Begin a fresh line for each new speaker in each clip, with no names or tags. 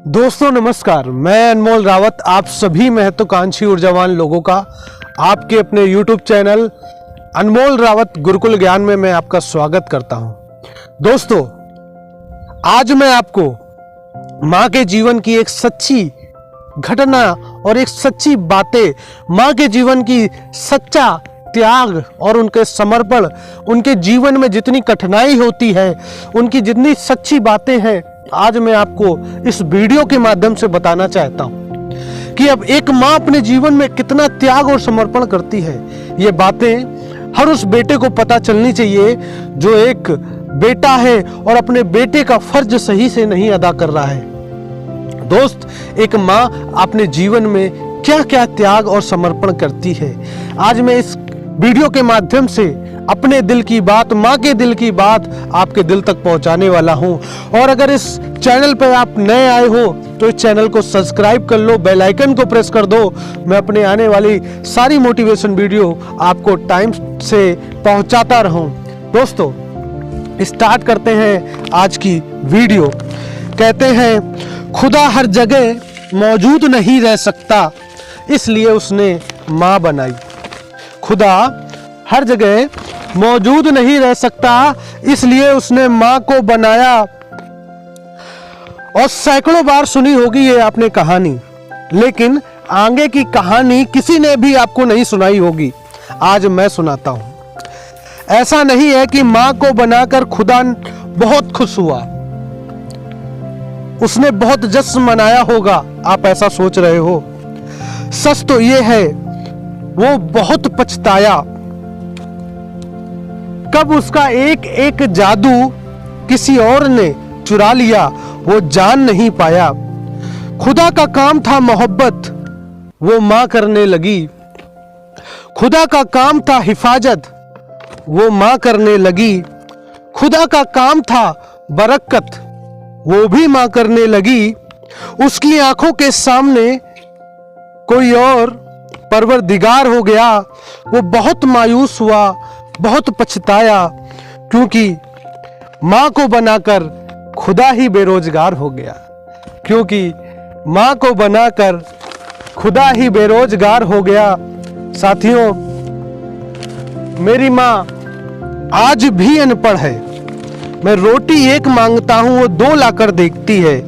दोस्तों नमस्कार, मैं अनमोल रावत आप सभी महत्वाकांक्षी ऊर्जावान लोगों का आपके अपने YouTube चैनल अनमोल रावत गुरुकुल ज्ञान में मैं आपका स्वागत करता हूं। दोस्तों, आज मैं आपको माँ के जीवन की एक सच्ची घटना और एक सच्ची बातें, माँ के जीवन की सच्चा त्याग और उनके समर्पण, उनके जीवन में जितनी कठिनाई होती है, उनकी जितनी सच्ची बातें हैं, आज मैं आपको इस वीडियो के माध्यम से बताना चाहता हूं कि अब एक माँ अपने जीवन में कितना त्याग और समर्पण करती है। ये बातें हर उस बेटे को पता चलनी चाहिए जो एक बेटा है और अपने बेटे का फर्ज सही से नहीं अदा कर रहा है। दोस्त, एक माँ अपने जीवन में क्या क्या त्याग और समर्पण करती है, आज मैं इस वीडियो के माध्यम से अपने दिल की बात, माँ के दिल की बात आपके दिल तक पहुंचाने वाला हूं। और अगर इस चैनल पर आप नए आए हो तो इस चैनल को सब्सक्राइब कर लो, बेल आइकन को प्रेस कर दो। मैं अपने आने वाली सारी मोटिवेशन वीडियो आपको टाइम से पहुंचाता रहूं। दोस्तों, स्टार्ट करते हैं आज की वीडियो। कहते हैं, खुदा हर जगह मौजूद नहीं रह सकता, इसलिए उसने माँ बनाई। खुदा हर जगह मौजूद नहीं रह सकता, इसलिए उसने माँ को बनाया। और सैकड़ों बार सुनी होगी ये आपने कहानी, लेकिन आगे की कहानी किसी ने भी आपको नहीं सुनाई होगी। आज मैं सुनाता हूं। ऐसा नहीं है कि माँ को बनाकर खुदा बहुत खुश हुआ, उसने बहुत जश्न मनाया होगा, आप ऐसा सोच रहे हो। सच तो ये है वो बहुत पछताया। कब उसका एक एक जादू किसी और ने चुरा लिया वो जान नहीं पाया। खुदा का काम था मोहब्बत, वो माँ करने लगी। खुदा का काम था हिफाजत, वो माँ करने लगी। खुदा का काम था बरकत, वो भी माँ करने लगी। उसकी आंखों के सामने कोई और परवरदिगार हो गया। वो बहुत मायूस हुआ, बहुत पछताया, क्योंकि माँ को बनाकर खुदा ही बेरोजगार हो गया। क्योंकि माँ को बनाकर खुदा ही बेरोजगार हो गया। साथियों, मेरी माँ आज भी अनपढ़ है। मैं रोटी एक मांगता हूँ, वो दो लाकर देखती है।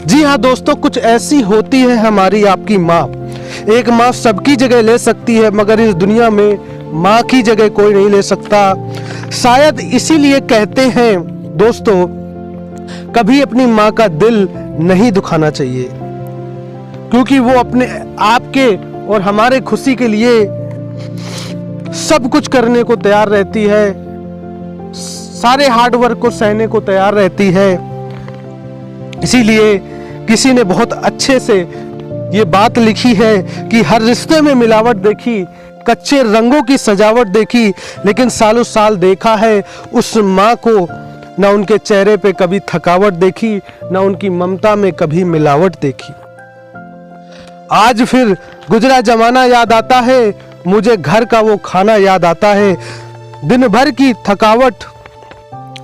जी हाँ दोस्तों, कुछ ऐसी होती है हमारी आपकी माँ। एक माँ सबकी जगह ले सकती है, मगर इस दुनिया में माँ की जगह कोई नहीं ले सकता। शायद इसीलिए कहते हैं दोस्तों, कभी अपनी माँ का दिल नहीं दुखाना चाहिए, क्योंकि वो अपने आपके और हमारे खुशी के लिए सब कुछ करने को तैयार रहती है, सारे हार्ड वर्क को सहने को तैयार रहती है। इसीलिए किसी ने बहुत अच्छे से ये बात लिखी है कि हर रिश्ते में मिलावट देखी, कच्चे रंगों की सजावट देखी, लेकिन सालों साल देखा है उस माँ को, ना उनके चेहरे पे कभी थकावट देखी, ना उनकी ममता में कभी मिलावट देखी। आज फिर गुजरा जमाना याद आता है, मुझे घर का वो खाना याद आता है। दिन भर की थकावट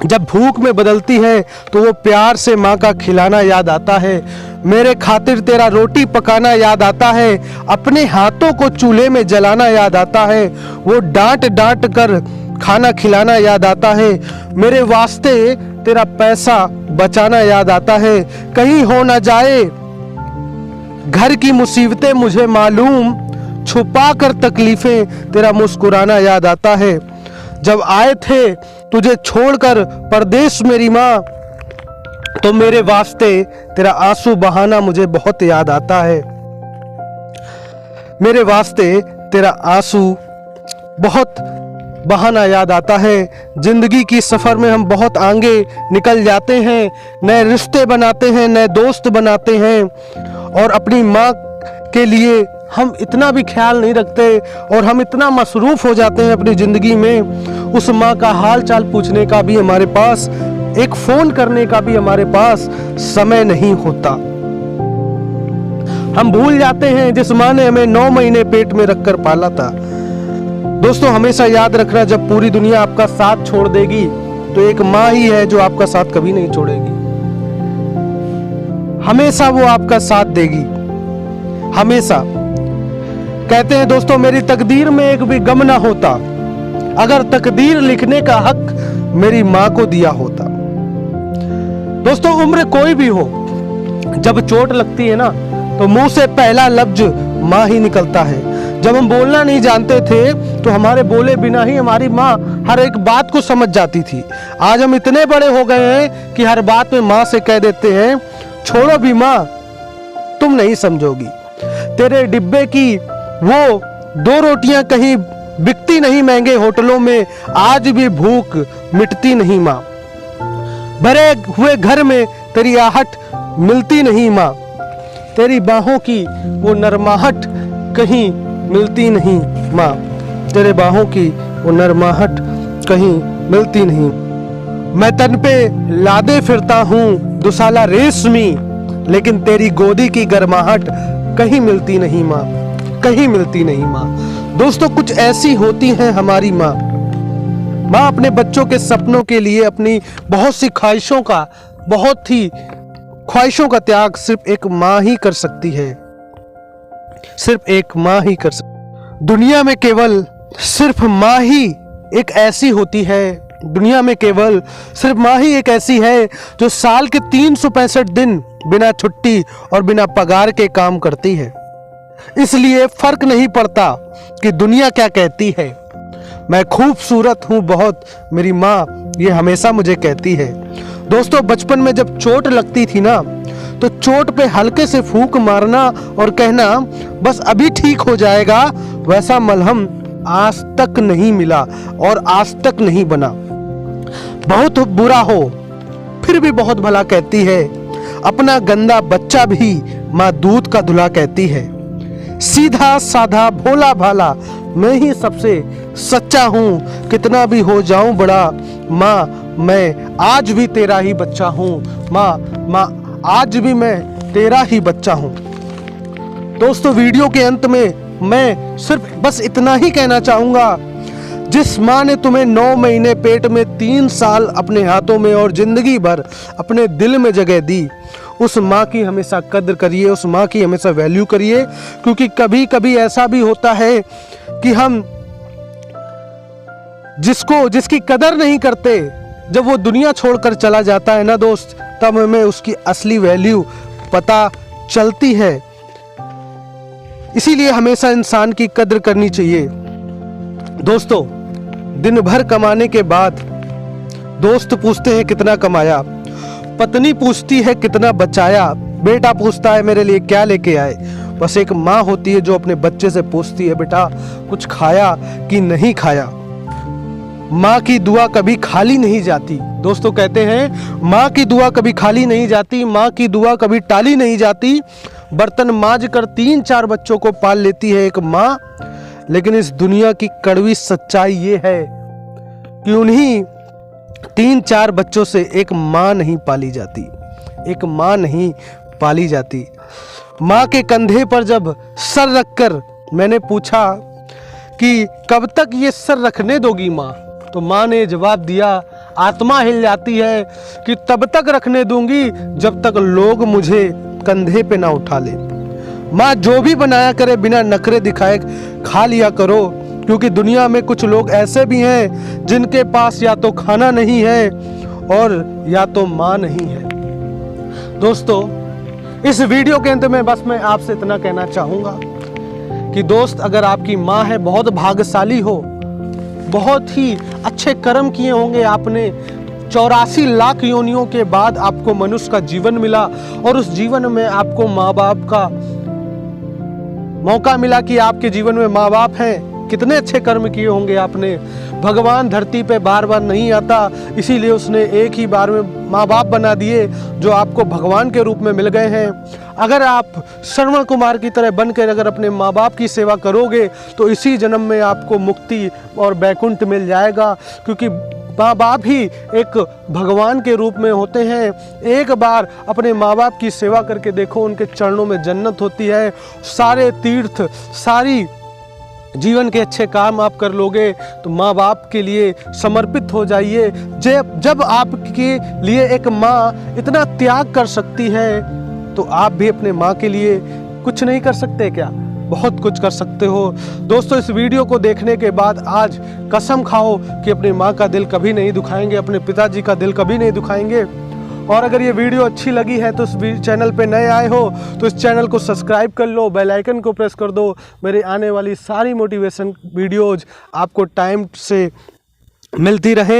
जब भूख में बदलती है तो वो प्यार से माँ का खिलाना याद आता है। मेरे खातिर तेरा रोटी पकाना याद आता है, अपने हाथों को चूल्हे में जलाना याद आता है, वो डांट डांट कर खाना खिलाना याद आता है। मेरे वास्ते तेरा पैसा बचाना याद आता है, कहीं हो ना जाए घर की मुसीबतें मुझे मालूम, छुपा कर तकलीफें तेरा मुस्कुराना याद आता है। जब आए थे तुझे छोड़कर परदेश मेरी माँ, तो मेरे वास्ते तेरा आंसू बहाना मुझे बहुत याद आता है। मेरे वास्ते तेरा आंसू बहुत बहाना याद आता है। जिंदगी की सफर में हम बहुत आगे निकल जाते हैं, नए रिश्ते बनाते हैं, नए दोस्त बनाते हैं, और अपनी माँ के लिए हम इतना भी ख्याल नहीं रखते और हम इतना मसरूफ हो जाते हैं अपनी जिंदगी में। उस माँ का हाल चाल पूछने का भी हमारे पास, एक फोन करने का भी हमारे पास समय नहीं होता। हम भूल जाते हैं जिस माँ ने हमें 9 महीने पेट में रखकर पाला था। दोस्तों, हमेशा याद रखना, जब पूरी दुनिया आपका साथ छोड़ देगी तो एक माँ ही है जो आपका साथ कभी नहीं छोड़ेगी। हमेशा वो आपका साथ देगी, हमेशा। कहते हैं दोस्तों, मेरी तकदीर में एक भी गम ना होता अगर तकदीर लिखने का हक मेरी माँ को दिया होता। दोस्तों, उम्र कोई भी हो, जब चोट लगती है ना तो मुंह से पहला लफ्ज माँ ही निकलता है। जब हम बोलना नहीं जानते थे तो हमारे बोले बिना ही हमारी माँ हर एक बात को समझ जाती थी। आज हम इतने बड़े हो गए हैं कि हर बात में माँ से कह देते हैं, छोड़ो भी माँ, तुम नहीं समझोगी। तेरे डिब्बे की वो 2 रोटियां कहीं बिकती नहीं महंगे होटलों में, आज भी भूख मिटती नहीं माँ। भरे हुए घर में तेरी आहट मिलती नहीं माँ, तेरी बाहों की वो नरमाहट कहीं मिलती नहीं माँ, तेरे बाहों की वो नरमाहट कहीं मिलती नहीं। मैं तन पे लादे फिरता हूँ दुसाला रेशमी, लेकिन तेरी गोदी की गर्माहट कहीं मिलती नहीं माँ, कहीं मिलती नहीं माँ। दोस्तों, कुछ ऐसी होती हैं हमारी माँ। माँ अपने बच्चों के सपनों के लिए अपनी बहुत सी ख्वाहिशों का त्याग सिर्फ एक माँ ही कर सकती है, सिर्फ एक माँ ही कर सकती। दुनिया में केवल सिर्फ माँ ही एक ऐसी होती है, दुनिया में केवल सिर्फ माँ ही एक ऐसी है जो साल के 365 दिन बिना छुट्टी और बिना पगार के काम करती है। इसलिए फर्क नहीं पड़ता कि दुनिया क्या कहती है, मैं खूबसूरत हूं बहुत, मेरी माँ ये हमेशा मुझे कहती है। दोस्तों, बचपन में जब चोट लगती थी ना तो चोट पे हल्के से फूंक मारना और कहना बस अभी ठीक हो जाएगा, वैसा मलहम आज तक नहीं मिला और आज तक नहीं बना। बहुत बुरा हो फिर भी बहुत भला कहती है, अपना गंदा बच्चा भी माँ दूध का धुला कहती है। सीधा साधा भोला भाला मैं ही सबसे सच्चा हूँ, कितना भी हो जाऊं बड़ा माँ मैं आज भी तेरा ही बच्चा हूँ, माँ आज भी मैं तेरा ही बच्चा हूँ। दोस्तों, वीडियो के अंत में मैं सिर्फ बस इतना ही कहना चाहूँगा, जिस माँ ने तुम्हें 9 महीने पेट में 3 साल अपने हाथों में और जिंदगी भर अपने दिल में जगह दी, उस माँ की हमेशा कद्र करिए, उस माँ की हमेशा वैल्यू करिए। क्योंकि कभी कभी ऐसा भी होता है कि हम जिसकी कदर नहीं करते, जब वो दुनिया छोड़कर चला जाता है ना दोस्त, तब हमें उसकी असली वैल्यू पता चलती है। इसीलिए हमेशा इंसान की कद्र करनी चाहिए। दोस्तों, दिन भर कमाने के बाद दोस्त पूछते हैं कितना कमाया, पत्नी पूछती है कितना बचाया, बेटा पूछता है मेरे लिए क्या लेके आए। बस एक माँ होती है जो अपने बच्चे से पूछती है, बेटा कुछ खाया कि नहीं खाया। माँ की दुआ कभी खाली नहीं जाती। दोस्तों, कहते हैं माँ की दुआ कभी खाली नहीं जाती, माँ की दुआ कभी टाली नहीं जाती। बर्तन मांज कर 3-4 बच्चों को पाल लेती है एक माँ, लेकिन इस दुनिया की कड़वी सच्चाई ये है कि उन्हीं 3-4 बच्चों से एक माँ नहीं पाली जाती, एक माँ नहीं पाली जाती। माँ के कंधे पर जब सर रखकर मैंने पूछा कि कब तक ये सर रखने दोगी माँ, तो माँ ने जवाब दिया, आत्मा हिल जाती है कि तब तक रखने दूंगी जब तक लोग मुझे कंधे पे ना उठा ले। माँ जो भी बनाया करे बिना नखरे दिखाए खा लिया करो, क्योंकि दुनिया में कुछ लोग ऐसे भी हैं जिनके पास या तो खाना नहीं है और या तो माँ नहीं है। दोस्तों, इस वीडियो के अंत में बस मैं आपसे इतना कहना चाहूँगा कि दोस्त, अगर आपकी माँ है, बहुत भाग्यशाली हो, बहुत ही अच्छे कर्म किए होंगे आपने। 84 लाख योनियों के बाद आपको मनुष्य का जीवन मिला और उस जीवन में आपको माँ बाप का मौका मिला कि आपके जीवन में माँ बाप हैं। कितने अच्छे कर्म किए होंगे आपने। भगवान धरती पे बार बार नहीं आता, इसीलिए उसने एक ही बार में माँ बाप बना दिए जो आपको भगवान के रूप में मिल गए हैं। अगर आप श्रवण कुमार की तरह बनकर अगर अपने माँ बाप की सेवा करोगे तो इसी जन्म में आपको मुक्ति और बैकुंठ मिल जाएगा, क्योंकि माँ बाप ही एक भगवान के रूप में होते हैं। एक बार अपने माँ बाप की सेवा करके देखो, उनके चरणों में जन्नत होती है। सारे तीर्थ, सारी जीवन के अच्छे काम आप कर लोगे तो माँ बाप के लिए समर्पित हो जाइए। जब आपके लिए एक माँ इतना त्याग कर सकती है तो आप भी अपने माँ के लिए कुछ नहीं कर सकते क्या? बहुत कुछ कर सकते हो। दोस्तों, इस वीडियो को देखने के बाद आज कसम खाओ कि अपनी माँ का दिल कभी नहीं दुखाएंगे, अपने पिताजी का दिल कभी नहीं दुखाएंगे। और अगर ये वीडियो अच्छी लगी है तो इस चैनल पे नए आए हो तो इस चैनल को सब्सक्राइब कर लो, बेल आइकन को प्रेस कर दो। मेरे आने वाली सारी मोटिवेशन वीडियोज़ आपको टाइम से मिलती रहे।